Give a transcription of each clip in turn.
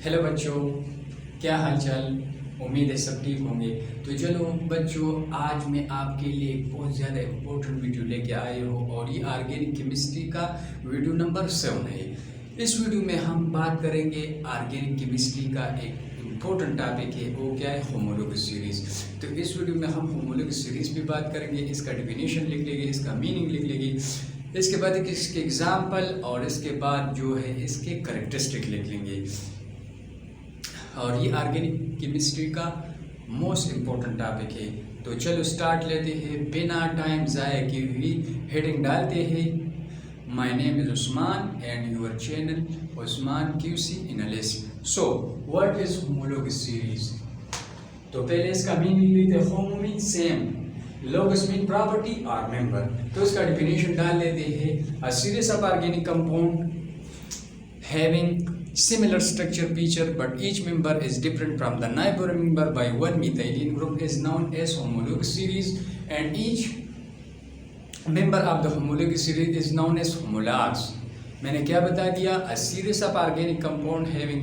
Hello बच्चों, क्या हाल चाल। उम्मीद है सब ठीक होंगे। तो चलो बच्चों, आज मैं आपके लिए एक बहुत ज़्यादा इम्पोर्टेंट वीडियो लेके आए हो और ये ऑर्गेनिक केमिस्ट्री का वीडियो नंबर 7 है। इस वीडियो में हम बात करेंगे ऑर्गेनिक केमिस्ट्री का एक इम्पोर्टेंट टॉपिक है, वो क्या है, होमोलोगस सीरीज। तो इस वीडियो में हम होमोलोगस सीरीज भी बात करेंगे, इसका डेफिनेशन लिख लेंगे, इसका मीनिंग लिख लेंगे, इसके बाद इसके एग्जाम्पल और इसके बाद जो है इसके करेक्टरिस्टिक लिख लेंगे। और ये ऑर्गेनिक केमिस्ट्री का मोस्ट इम्पोर्टेंट टॉपिक है। तो चलो स्टार्ट लेते हैं, बिना टाइम ज़ाया किए हुई हेडिंग डालते हैं। My name is Usman and your channel Usman QC analyst. So what is homologous series. तो पहले इसका मीनिंग लेते हैं। Homo mean same, लोगस mean property और मेंबर। तो इसका डेफिनेशन डाल लेते हैं। A series of organic compound having similar structure feature but each member is different from the neighboring member by one methylene group is known as homologous series, and each member of the homologous series is known as homologs. मैंने क्या बता दिया, a series of organic compound having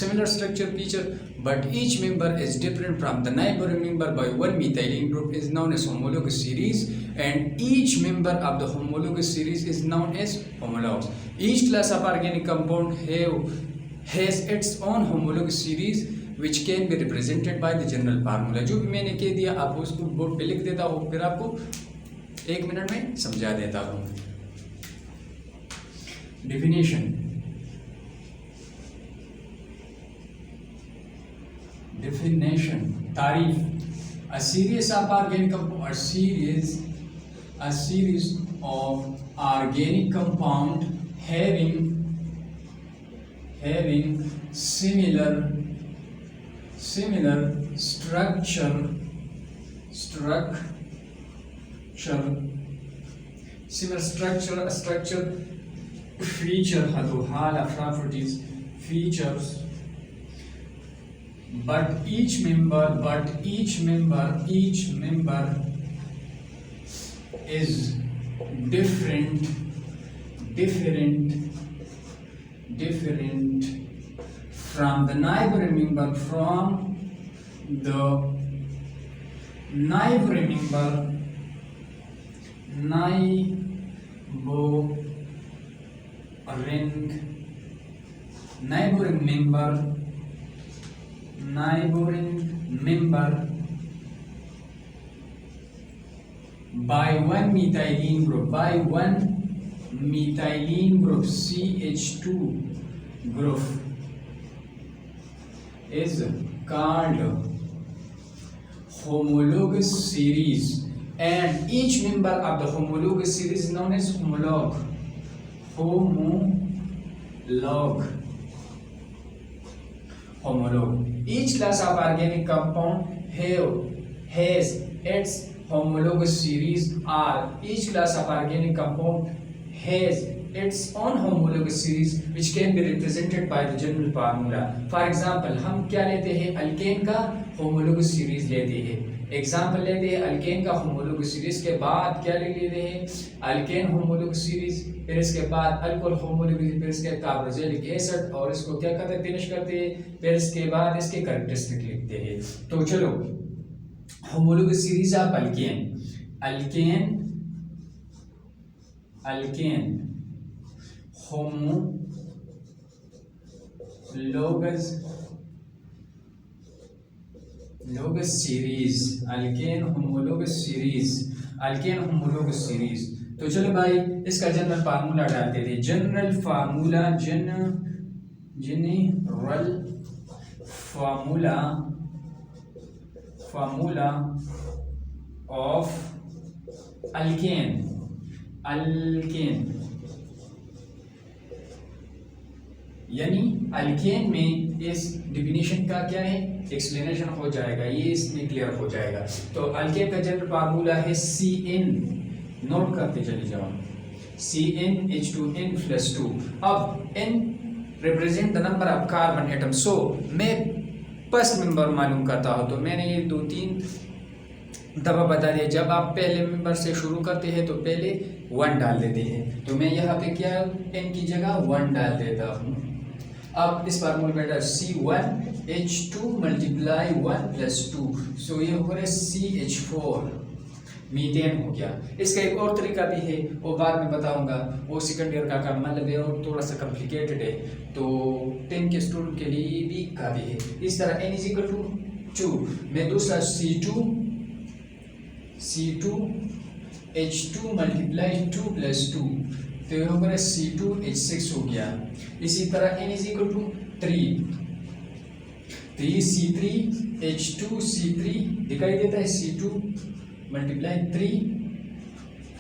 similar structure feature but each member is different from the neighboring member by one methylene group is known as homologous series, and each member of the homologous series is known as homologs. Each class of organic compound has its own homologous series which can be represented by the general formula. जो भी मैंने कह दिया आप उसको board पे लिख देता हूँ, फिर आपको 1 मिनट में समझा देता हूँ। Definition, तारीफ। A series of organic compound, a series of organic compound having similar structure feature properties features but each member is different from the neighboring member neighboring member by one methylene group CH2 group is called homologous series, and each member of the homologous series is known as homolog. Each class of organic compound has its homologous series, or each class of organic compound has its own homologous series which can be represented by the general formula. For example, हम क्या लेते हैं, alkane का homologous series लेते हैं। Example लेते हैं alkane का homologous series के बाद क्या ले लेते हैं, अल्केन homologous series, फिर इसके बाद अल्कोहल homologous, फिर इसके कार्बोक्सिलिक एसिड, और इसको क्या करते हैं, फिनिश करते हैं, फिर इसके बाद इसके कैरेक्टरिस्टिक लिखते हैं। तो चलो, homologous series of alkane homologous series। तो चलो भाई इसका जनरल फार्मूला डालते थे। जनरल फार्मूला ऑफ अल्केन यानी अल्केन में इस डिफिनेशन का क्या है, एक्सप्लेनेशन हो जाएगा, ये इसमें क्लियर हो जाएगा। तो अल्केन का जनरल फार्मूला है CN, नोट करते चले जाओ, CnH2n+2। अब n represent the number of carbon atom. So मैं फर्स्ट मेंबर मालूम करता हूँ, तो मैंने ये 2-3 दफा बता दिया। जब आप पहले मेंबर से शुरू करते हैं तो पहले 1 डाल देते हैं, तो मैं यहाँ पे क्या n की जगह 1 डाल देता हूँ। अब इस फार्मूले में डाल C1H2 मल्टीप्लाई 1 + 2, सो ये हो गया CH4 मीथेन हो गया। इसका एक और तरीका भी है, वो बाद में बताऊंगा, वो सेकंड ईयर का काम मतलब है और थोड़ा सा कॉम्प्लिकेटेड है, तो 10 के स्टूडेंट के लिए भी काफ़ी है। इस तरह n = 2 में दूसरा C2H2 मल्टीप्लाई 2 + 2, तो ये हो गया C2H6 हो गया। इसी तरह n = 3 C3H2 C3 दिखाई देता है, C2 मल्टीप्लाई 3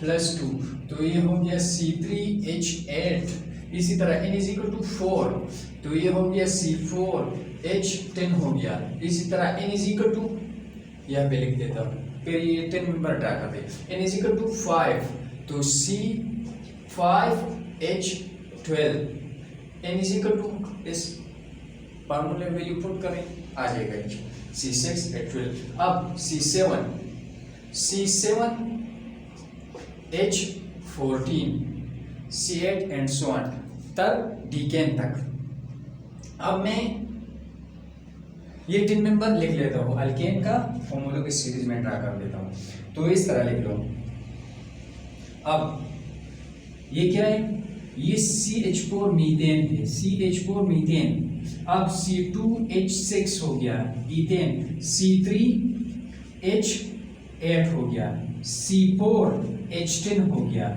+ 2, तो ये हो गया C3H8। इसी तरह n = 4, तो ये हो गया C4H10 हो गया। इसी तरह n = यहाँ पे लिख देता हूँ, फिर ये 10 मेंबर ड्रा करते हैं। n = 5, तो C5H12। n = इस फार्मूले में वैल्यू पुट करें, आ जाएगा C6H12। अब C7H14 C8 and so on तक डीकेन तक। अब मैं ये 10 मेंबर लिख लेता हूँ, अल्केन का फॉर्मूला की सीरीज में ड्रा कर देता हूँ, तो इस तरह लिख लो। अब ये क्या है, ये CH4 मीथेन है, CH4 मीथेन। अब C2H6 हो गया इथेन, C3H8 हो गया, C4H10 हो गया,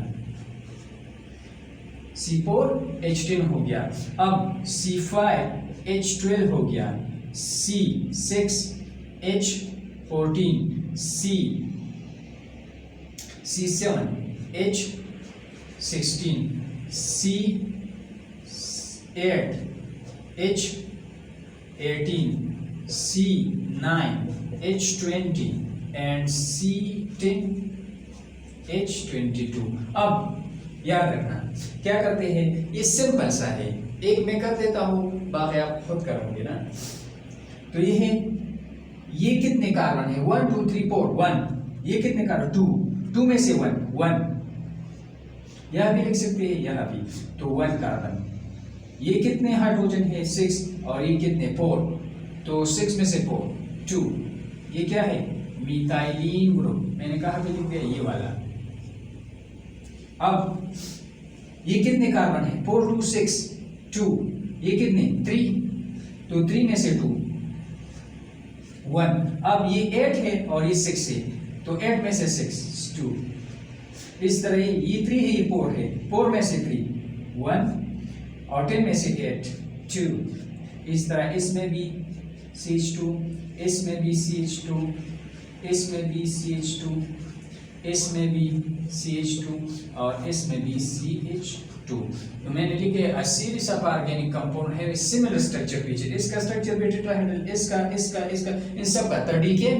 C4H10 हो गया। अब C5H12 हो गया, C6H14, C7H16, C8H18, C9H20 and C10H22। अब याद रखना क्या करते हैं, ये सिंपल सा है, एक मैं कर देता हूं, बाकी आप खुद करोगे ना। तो ये है, ये कितने कार्बन है, 1 2 3 4 1, ये कितने कार्बन 2 में से 1 यहां भी लिख सकते हैं, यहां भी, तो 1 कार्बन। ये कितने हाइड्रोजन है 6, और ये कितने 4, तो 6 में से 4 2, ये क्या है मिथाइलिन ग्रुप, मैंने कहा भी लिख दिया ये वाला। अब ये कितने कार्बन है 4 2 6 2, ये कितने 3, तो 3 में से 2 1। अब ये 8 है और ये 6 है, तो 8 में से 6 2। इस तरह ये 3 है, ये 4 है, 4 में से 3 1, और 10 में से 8 2। इस तरह इसमें भी CH2, इसमें भी CH2, इसमें भी CH2, इसमें भी CH2, और इसमें भी CH2। तो मैंने लिखे a series of organic compound है सिमिलर स्ट्रक्चर फीचर। इसका स्ट्रक्चर भी टेट्राहेड्रल, इसका इन सब का तरीके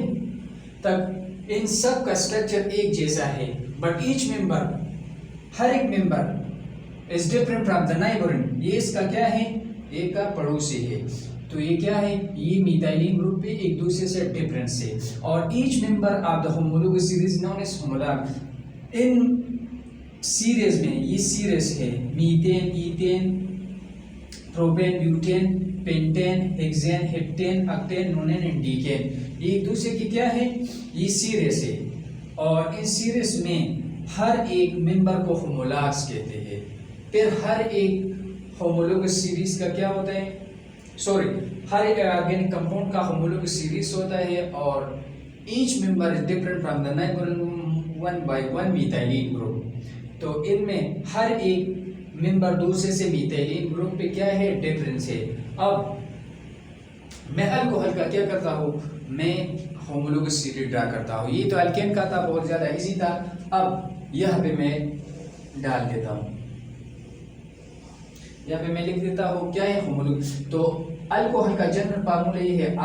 तक इन सब का स्ट्रक्चर एक जैसा है, बट ईच मेंबर, हर एक member is different from the neighbouring. ये इसका क्या है, एक का पड़ोसी है, तो ये क्या है, ये मिथाइलिन ग्रुप पे एक दूसरे से डिफरेंस है। और each member of the homologous series known as homologue. इन सीरीज में, ये सीरीज है methane, ethane, propane, butane, pentane, hexane, heptane, octane, nonane and decane, ये एक दूसरे की क्या है, ये सीरीज है। और इस सीरीज में हर एक मेंबर को होमोलॉग्स कहते हैं। फिर हर एक होमोलॉगस सीरीज का क्या होता है, हर एक ऑर्गेनिक कंपाउंड का होमोलॉगस सीरीज होता है, और each member is different from the neighbouring 1 by 1 methylene group. तो इनमें हर एक मेंबर दूसरे से मिथाइलिन ग्रुप पे क्या है, डिफरेंस है। अब मैं अल्कोहल का क्या करता हूँ, मैं होमोलॉगस सीरीज ड्रा करता हूँ। ये तो अल्केन का था, बहुत ज्यादा इजी था। अब यहाँ पे मैं डाल देता हूँ, यहाँ पे मैं लिख देता हूँ क्या है होमोलॉगस। तो अल्कोहल का जनरल फार्मूला ये है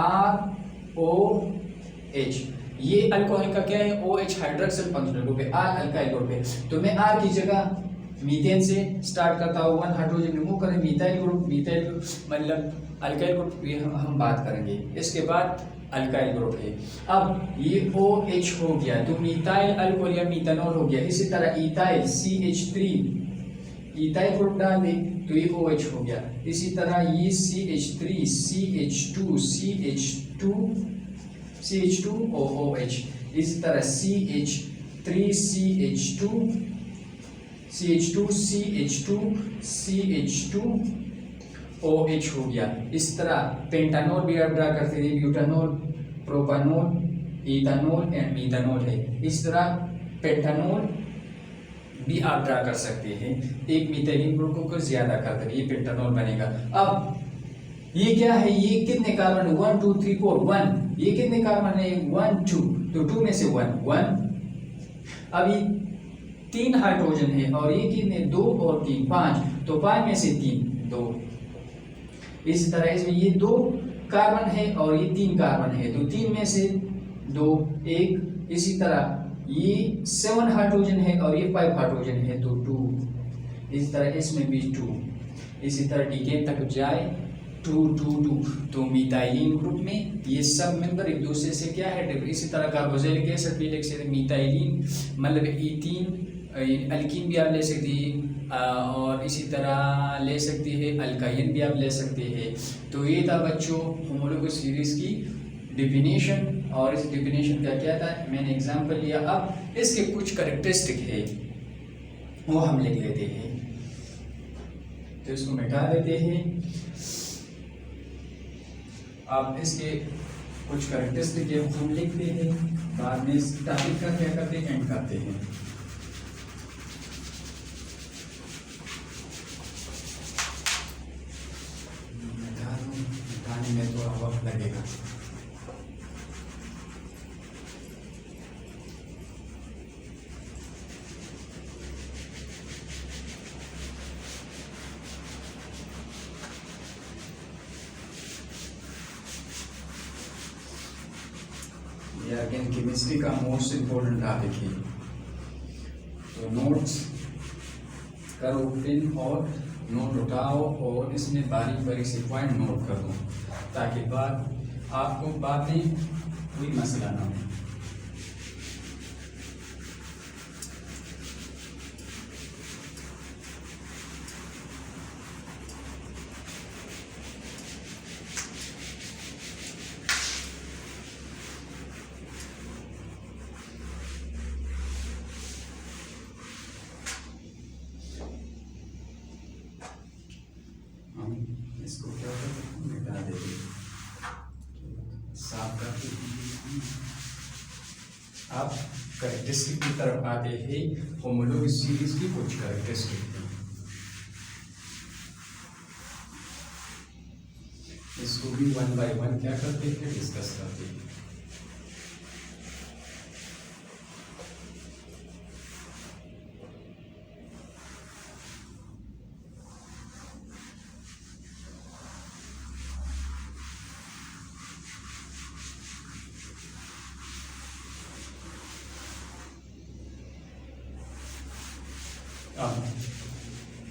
ROH। ये अल्कोहल का क्या है, OH हाइड्रोक्सिल फंक्शनल ग्रुप है, R अल्काइल ग्रुप है। तो मैं R की जगह मीथेन से स्टार्ट करता हूँ, 1 हाइड्रोजन रिमूव करें, मिथाइल ग्रुप मतलब अल्काइल ग्रुप, ये हम बात करेंगे। इसके बाद अल्काइल ग्रुप है। अब ये OH हो गया, तो मिथाइल अल्कोहल या मिथानॉल हो गया। इसी तरह इथाइल CH3 इथाइल ग्रुप डाल दे तो ये OH हो गया। इसी तरह ये CH3 CH2 OH, इसी तरह CH3 CH2 OH हो गया। इस तरह पेंटानोल भी आप ड्रा करते थे, ब्यूटानोल, प्रोपानोल, इथानोल एंड मीथानोल है। इस तरह पेंटानोल भी आप ड्रा कर सकते हैं, एक मिथाइलिन ग्रुप को ज्यादा करकर ये पेंटानोल बनेगा। अब ये क्या है, ये कितने कार्बन, 1 2 3 4 1, ये कितने कार्बन है, 1 2, तो 2 में से 1। अब ये 3 हाइड्रोजन है और ये कितने, 2 और 3 5, तो 5 में से 3 2। इस तरह इसमें ये 2 कार्बन है और ये 3 कार्बन है, तो 3 में से 2 1। इसी तरह ये 7 हाइड्रोजन है और ये 5 हाइड्रोजन है, तो 2। इस तरह इसमें भी 2। इसी तरह डीकेन तक जाए 2 2 2, तो मिथाइलिन ग्रुप में ये सब मेंबर एक दूसरे से क्या है। इसी तरह कार्बोक्सिलिक एसिड भी लिख सकते, मिथाइलिन मतलब इथीन, अल्कीन भी आप ले सकते हैं, और इसी तरह ले सकते हैं अल्काइन भी आप ले सकते हैं। तो ये था बच्चों होमोलोगस सीरीज की डिफिनेशन, और इस डिफिनेशन का क्या था मैंने एग्जांपल लिया। अब इसके कुछ कैरेक्टरिस्टिक है वो हम लिख लेते हैं, तो इसको मिटा देते हैं। अब इसके कुछ कैरेक्टरिस्टिक है हम लिखते हैं, बाद में इस टॉपिक का क्या करते हैं, एंड करते हैं। मिटाने में थोड़ा वक्त लगेगा। अगेन केमिस्ट्री का मोस्ट इम्पोर्टेंट टॉपिक है, तो नोट्स करो पिन और नोट उठाओ और इसमें बारीक बारीक से पॉइंट नोट कर दो, ताकि बाद आपको बाद में कोई मसला ना हो। इसको क्या करते मिटा देते, साफ करते। आप कैरेक्टरिस्टिक की तरफ आते हैं, होमोलोगस सीरीज की कुछ कैरेक्टरिस्टिक हैं, इसको भी 1 by 1 क्या करते हैं, डिस्कस करते हैं।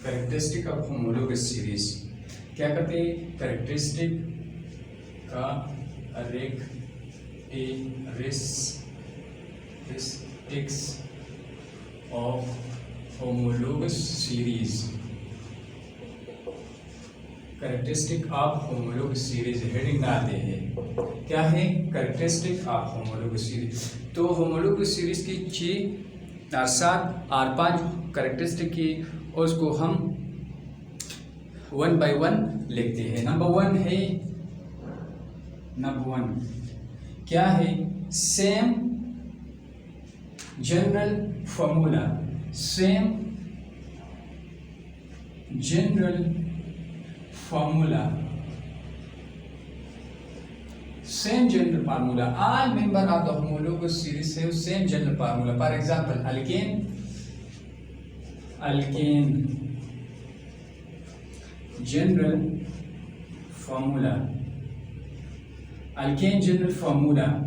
कैरेक्टरिस्टिक ऑफ होमोलोगस सीरीज क्या करते हैं, कैरेक्टरिस्टिक का characteristics of homologous series, characteristic of homologous series heading डालते हैं। क्या है कैरेक्टरिस्टिक ऑफ होमोलोगस सीरीज, तो होमोलोगस सीरीज की 6 और 7 और 5 कैरेक्टरिस्टिक की, और उसको हम 1 by 1 लिखते हैं। नंबर 1 क्या है, same general formula, same general formula, same general formula, all member of the homologous series have same general formula. For example, alkane general formula, alkane general formula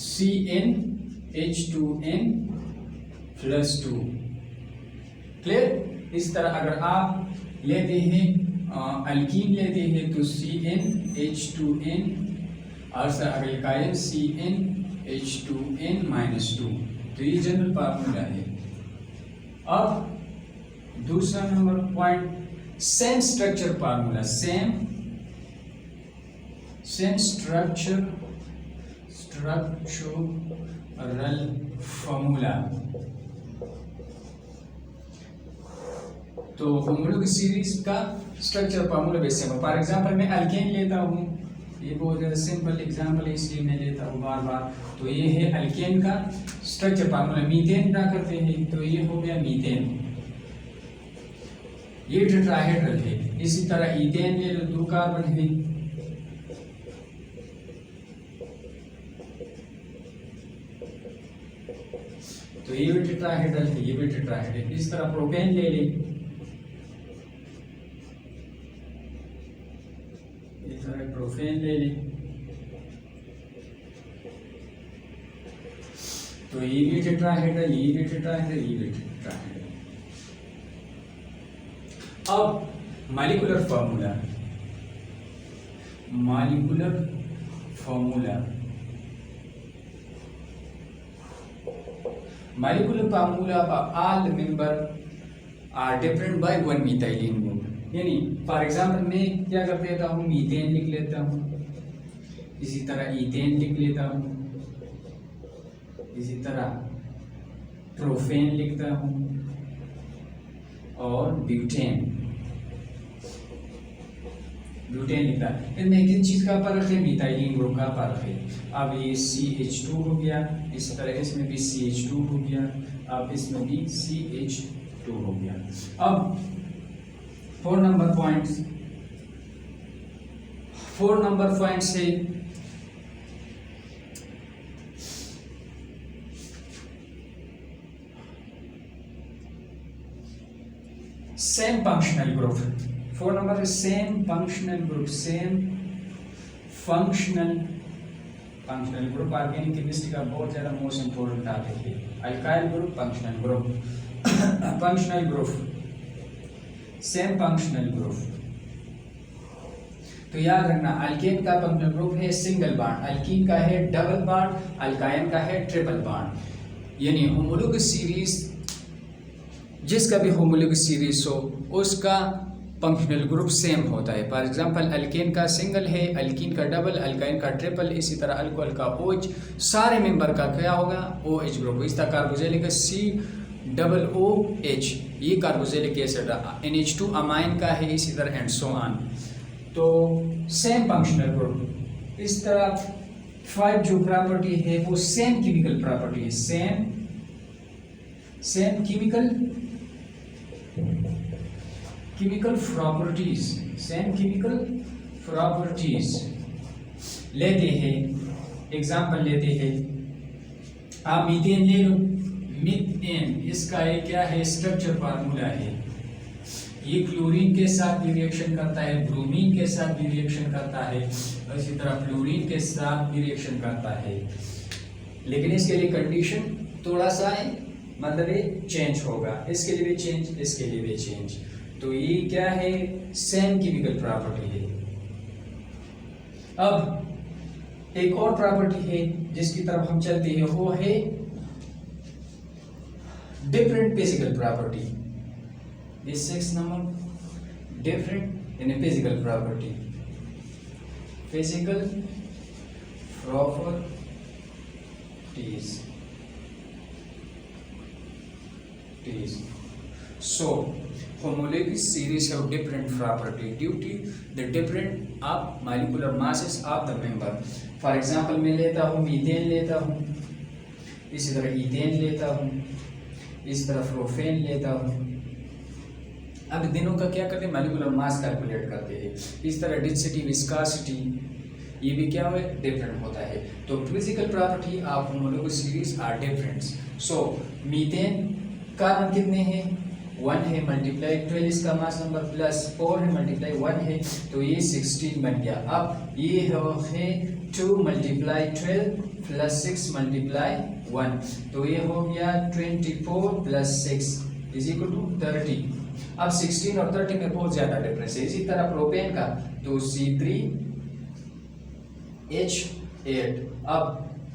CnH2n plus 2। Clear. इस तरह अगर आप लेते हैं alkyne लेते हैं तो CnH2n, और सर अगर एल्काइल CnH2n-2, तो ये जनरल फार्मूला है। अब दूसरा number point same structure formula, same structural formula. तो होमोलॉगस सीरीज का स्ट्रक्चर फार्मूला भी सेम है। फॉर एग्जांपल मैं अल्केन लेता हूँ, ये बहुत ज़्यादा सिंपल एग्जांपल है इसलिए मैं लेता हूँ बार बार। तो ये है अल्केन का स्ट्रक्चर फार्मूला। मीथेन क्या करते हैं, तो ये हो गया मीथेन, ये टेट्राहेड्रल है। इसी तरह ईथेन ले लो, 2 कार्बन है, तो ये भी टेट्राहेड्रल है, ये भी टेट्राहेड्रल है। इस तरह प्रोपेन ले ले, इस तरह प्रोपेन ले ले, तो ये भी टेट्राहेड्रल, ये भी टेट्राहेड्रल, ये भी टेट्राहेड्रल। अब molecular formula, molecular formula, molecular formula of all member are different by 1 methylene group। यानी फॉर एग्जांपल मैं क्या कर देता हूँ, मीथेन लिख लेता हूँ, इसी तरह ईथेन लिख लेता हूँ, इसी तरह प्रोपेन लिखता हूँ और ब्यूटेन लिखता है। इनमें किस चीज़ का फर्क है, मिथाइलिन ग्रुप का फर्क है। अब ये CH2 हो गया, इस तरह इसमें भी CH2 हो गया, अब इसमें भी CH2 हो गया। अब 4 नंबर पॉइंट्स है सेम फंक्शनल ग्रुप। 4 नंबर है same functional group, same functional group. Organic chemistry का बहुत ज्यादा मोस्ट इंपोर्टेंट टॉपिक है। Alkyl group, functional group, functional group, same functional group. तो याद रखना, अल्केन का फंक्शनल ग्रुप है सिंगल बॉन्ड, अल्कीन का है डबल बॉन्ड, अल्काइन का है ट्रिपल बॉन्ड। यानी होमोलॉगस सीरीज, जिसका भी होमोलॉगस सीरीज हो उसका फंक्शनल ग्रुप सेम होता है। फॉर एग्जांपल अल्केन का सिंगल है, अल्कीन का डबल, अल्काइन का ट्रिपल, इसी तरह अल्कोहल का OH, सारे मेंबर का क्या होगा, OH ग्रुप। इस तरह कार्बोक्सिलिक COOH, ये कार्बोक्सिलिक एसिड, NH2 अमाइन का है, इसी तरह एंड सो ऑन। तो सेम फंक्शनल ग्रुप। इस तरह 5 जो प्रॉपर्टी है वो सेम केमिकल प्रॉपर्टी है, same chemical properties, same chemical properties लेते हैं। एग्जांपल लेते हैं, आप मीथेन ले लो, मीथेन इसका एक क्या है, स्ट्रक्चर फार्मूला है। ये क्लोरीन के साथ भी रिएक्शन करता है, ब्रोमीन के साथ भी रिएक्शन करता है, और इसी तरह फ्लोरीन के साथ भी रिएक्शन करता है। लेकिन इसके लिए कंडीशन थोड़ा सा है, मतलब ये चेंज होगा, इसके लिए भी चेंज, इसके लिए भी चेंज। तो ये क्या है, सेम केमिकल प्रॉपर्टी है। अब एक और प्रॉपर्टी है जिसकी तरफ हम चलते हैं, वो है डिफरेंट फिजिकल प्रॉपर्टी। ये 6 number, different in physical property, physical properties. So homologous series have different property due to the different of molecular masses of the member. For example, मैं लेता हूँ मीथेन लेता हूँ, इसी तरह ईथेन लेता हूँ, इस तरह प्रोपेन लेता हूँ। अब दिनों का क्या करते हैं, मॉलिक्यूलर मास कैलकुलेट करते हैं। इस तरह डेंसिटी, विस्कोसिटी, ये भी क्या है, डिफरेंट होता है। तो physical property of homologous series are different. So methane carbon कितने हैं, 1 है, मल्टीप्लाई 12 इसका मास नंबर प्लस 4 है, मल्टीप्लाई 1 है, तो ये 16 बन गया। अब ये है 2 मल्टीप्लाई 12 प्लस 6 मल्टीप्लाई 1, तो ये हो गया 24 प्लस 6 इज इक्वल टू 30। अब 16 और 30 में बहुत ज्यादा डिफरेंस है। इसी तरह प्रोपेन का तो C3H8, अब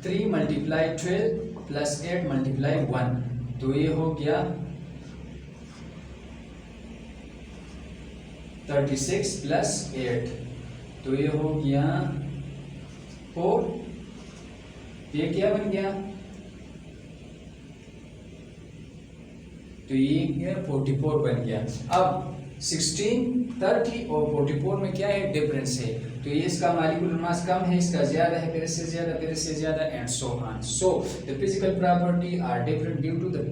3 मल्टीप्लाई 12 प्लस 8 मल्टीप्लाई 1, तो ये हो गया 36 प्लस 8, तो ये हो गया 4, ये क्या बन गया, तो ये 44 बन गया। अब 16, 30 और 44 में क्या है, डिफरेंस है, तो ये इसका मॉलिक्यूलर मास कम है, इसका ज्यादा है, फिर इससे ज्यादा, फिर इससे ज्यादा, and so on. So the physical property are different due to the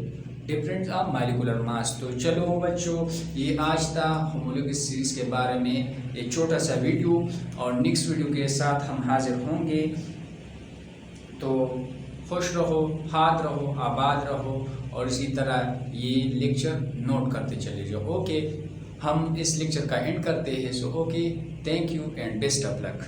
difference of molecular mass. तो चलो बच्चों, ये आज था होमोलॉजी सीरीज के बारे में एक छोटा सा वीडियो, और नेक्स्ट वीडियो के साथ हम हाजिर होंगे। तो खुश रहो, हाथ रहो, आबाद रहो, और इसी तरह ये लेक्चर नोट करते चले जाओ। ओके, हम इस लेक्चर का एंड करते हैं। So okay, thank you and best of luck.